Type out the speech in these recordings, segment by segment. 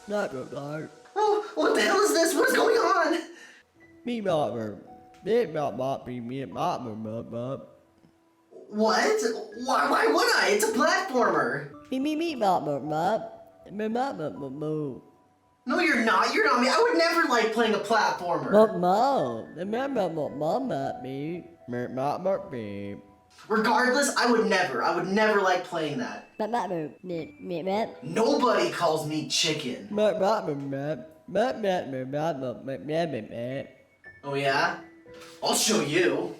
Not regard. Oh, what the hell is this? What is going on? Me mother. It not be me mother. What? Why would I? It's a platformer. Me mother. Me mother. No, you're not. You're not me. I would never like playing a platformer. Regardless, I would never like playing that. Nobody calls me chicken. Oh yeah? I'll show you.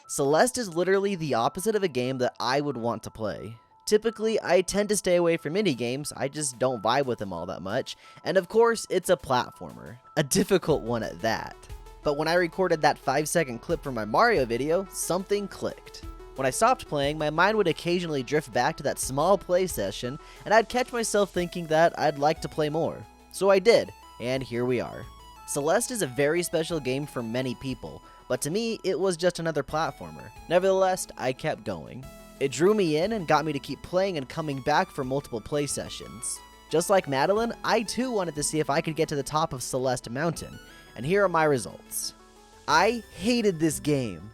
Celeste is literally the opposite of a game that I would want to play. Typically, I tend to stay away from indie games, I just don't vibe with them all that much, and of course, it's a platformer. A difficult one at that. But when I recorded that 5-second clip from my Mario video, something clicked. When I stopped playing, my mind would occasionally drift back to that small play session, and I'd catch myself thinking that I'd like to play more. So I did, and here we are. Celeste is a very special game for many people, but to me, it was just another platformer. Nevertheless, I kept going. It drew me in and got me to keep playing and coming back for multiple play sessions. Just like Madeline, I too wanted to see if I could get to the top of Celeste Mountain, and here are my results. I hated this game,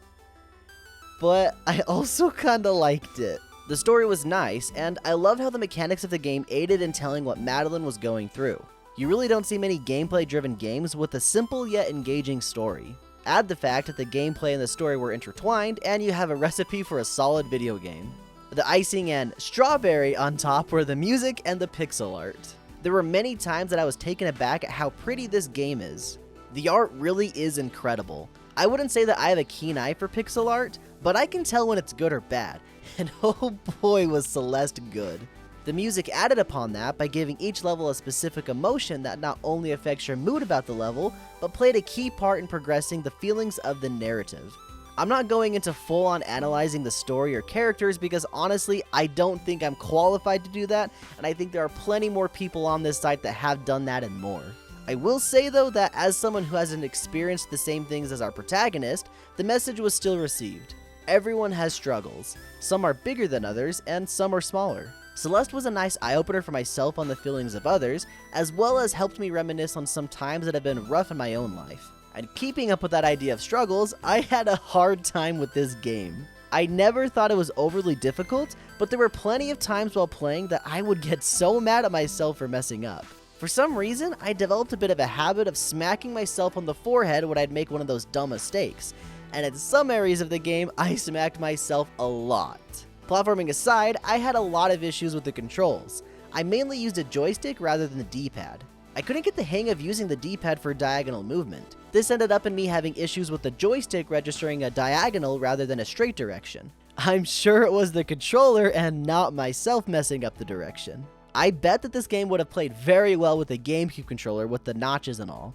but I also kinda liked it. The story was nice, and I loved how the mechanics of the game aided in telling what Madeline was going through. You really don't see many gameplay-driven games with a simple yet engaging story. Add the fact that the gameplay and the story were intertwined, and you have a recipe for a solid video game. The icing and strawberry on top were the music and the pixel art. There were many times that I was taken aback at how pretty this game is. The art really is incredible. I wouldn't say that I have a keen eye for pixel art, but I can tell when it's good or bad, and oh boy was Celeste good. The music added upon that by giving each level a specific emotion that not only affects your mood about the level, but played a key part in progressing the feelings of the narrative. I'm not going into full-on analyzing the story or characters because honestly, I don't think I'm qualified to do that, and I think there are plenty more people on this site that have done that and more. I will say though that as someone who hasn't experienced the same things as our protagonist, the message was still received. Everyone has struggles. Some are bigger than others, and some are smaller. Celeste was a nice eye-opener for myself on the feelings of others, as well as helped me reminisce on some times that have been rough in my own life. And keeping up with that idea of struggles, I had a hard time with this game. I never thought it was overly difficult, but there were plenty of times while playing that I would get so mad at myself for messing up. For some reason, I developed a bit of a habit of smacking myself on the forehead when I'd make one of those dumb mistakes, and in some areas of the game, I smacked myself a lot. Platforming aside, I had a lot of issues with the controls. I mainly used a joystick rather than the D-pad. I couldn't get the hang of using the D-pad for diagonal movement. This ended up in me having issues with the joystick registering a diagonal rather than a straight direction. I'm sure it was the controller and not myself messing up the direction. I bet that this game would have played very well with a GameCube controller with the notches and all.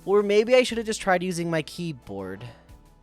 Or maybe I should have just tried using my keyboard.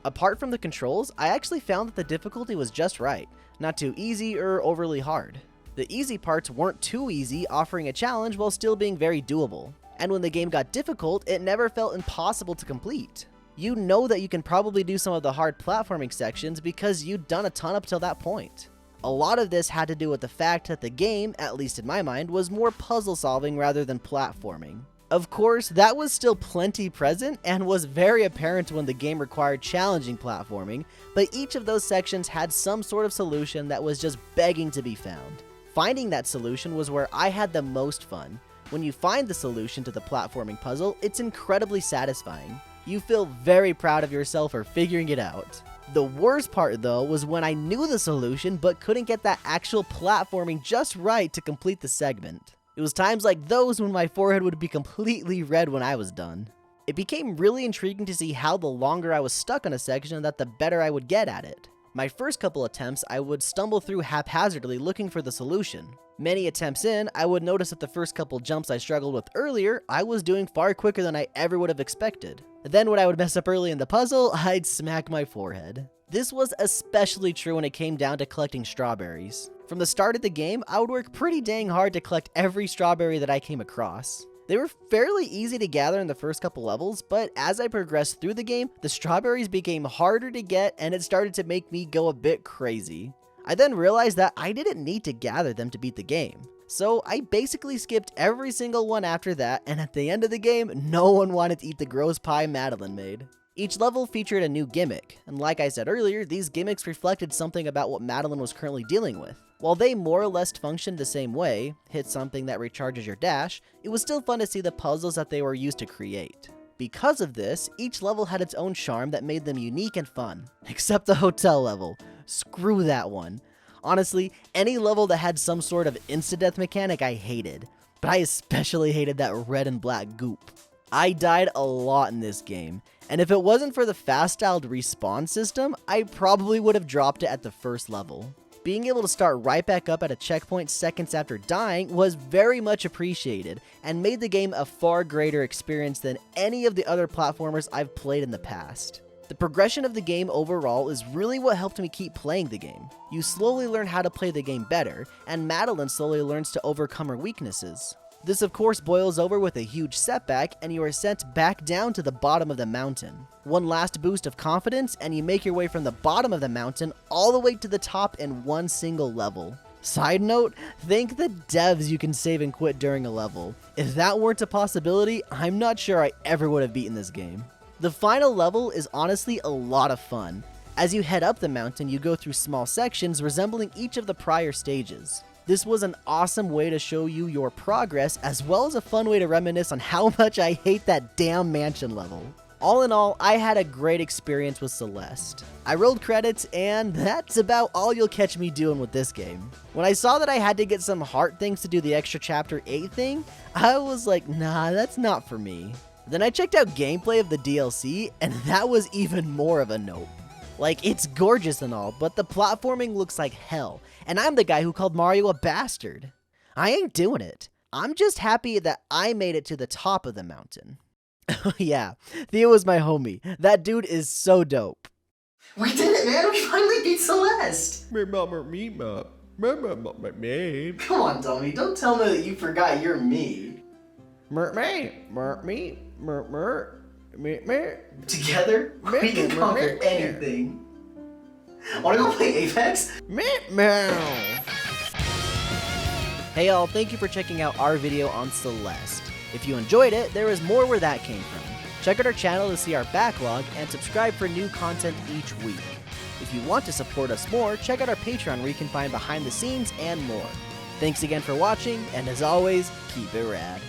Apart from the controls, I actually found that the difficulty was just right. Not too easy or overly hard. The easy parts weren't too easy, offering a challenge while still being very doable. And when the game got difficult, it never felt impossible to complete. You know that you can probably do some of the hard platforming sections because you'd done a ton up till that point. A lot of this had to do with the fact that the game, at least in my mind, was more puzzle solving rather than platforming. Of course, that was still plenty present and was very apparent when the game required challenging platforming, but each of those sections had some sort of solution that was just begging to be found. Finding that solution was where I had the most fun. When you find the solution to the platforming puzzle, it's incredibly satisfying. You feel very proud of yourself for figuring it out. The worst part though was when I knew the solution but couldn't get that actual platforming just right to complete the segment. It was times like those when my forehead would be completely red when I was done. It became really intriguing to see how the longer I was stuck on a section that the better I would get at it. My first couple attempts, I would stumble through haphazardly looking for the solution. Many attempts in, I would notice that the first couple jumps I struggled with earlier, I was doing far quicker than I ever would have expected. Then when I would mess up early in the puzzle, I'd smack my forehead. This was especially true when it came down to collecting strawberries. From the start of the game, I would work pretty dang hard to collect every strawberry that I came across. They were fairly easy to gather in the first couple levels, but as I progressed through the game, the strawberries became harder to get and it started to make me go a bit crazy. I then realized that I didn't need to gather them to beat the game. So I basically skipped every single one after that, and at the end of the game, no one wanted to eat the gross pie Madeline made. Each level featured a new gimmick, and like I said earlier, these gimmicks reflected something about what Madeline was currently dealing with. While they more or less functioned the same way, hit something that recharges your dash, it was still fun to see the puzzles that they were used to create. Because of this, each level had its own charm that made them unique and fun. Except the hotel level. Screw that one. Honestly, any level that had some sort of insta-death mechanic I hated, but I especially hated that red and black goop. I died a lot in this game, and if it wasn't for the fast-styled respawn system, I probably would have dropped it at the first level. Being able to start right back up at a checkpoint seconds after dying was very much appreciated, and made the game a far greater experience than any of the other platformers I've played in the past. The progression of the game overall is really what helped me keep playing the game. You slowly learn how to play the game better, and Madeline slowly learns to overcome her weaknesses. This of course boils over with a huge setback, and you are sent back down to the bottom of the mountain. One last boost of confidence, and you make your way from the bottom of the mountain all the way to the top in one single level. Side note, thank the devs you can save and quit during a level. If that weren't a possibility, I'm not sure I ever would have beaten this game. The final level is honestly a lot of fun. As you head up the mountain, you go through small sections resembling each of the prior stages. This was an awesome way to show you your progress, as well as a fun way to reminisce on how much I hate that damn mansion level. All in all, I had a great experience with Celeste. I rolled credits, and that's about all you'll catch me doing with this game. When I saw that I had to get some heart things to do the extra chapter 8 thing, I was like, nah, that's not for me. Then I checked out gameplay of the DLC, and that was even more of a nope. Like, it's gorgeous and all, but the platforming looks like hell, and I'm the guy who called Mario a bastard. I ain't doing it. I'm just happy that I made it to the top of the mountain. Yeah, Theo was my homie. That dude is so dope. We did it, man! We finally beat Celeste! Me, mama, me, ma. Me, me, me, me. Come on, dummy, don't tell me that you forgot you're me. Mer, me, mer, me, mer, mer. Me. Together, we can conquer anything. Wanna go play Apex? Meow. Hey y'all, thank you for checking out our video on Celeste. If you enjoyed it, there is more where that came from. Check out our channel to see our backlog and subscribe for new content each week. If you want to support us more, check out our Patreon where you can find behind the scenes and more. Thanks again for watching, and as always, keep it rad.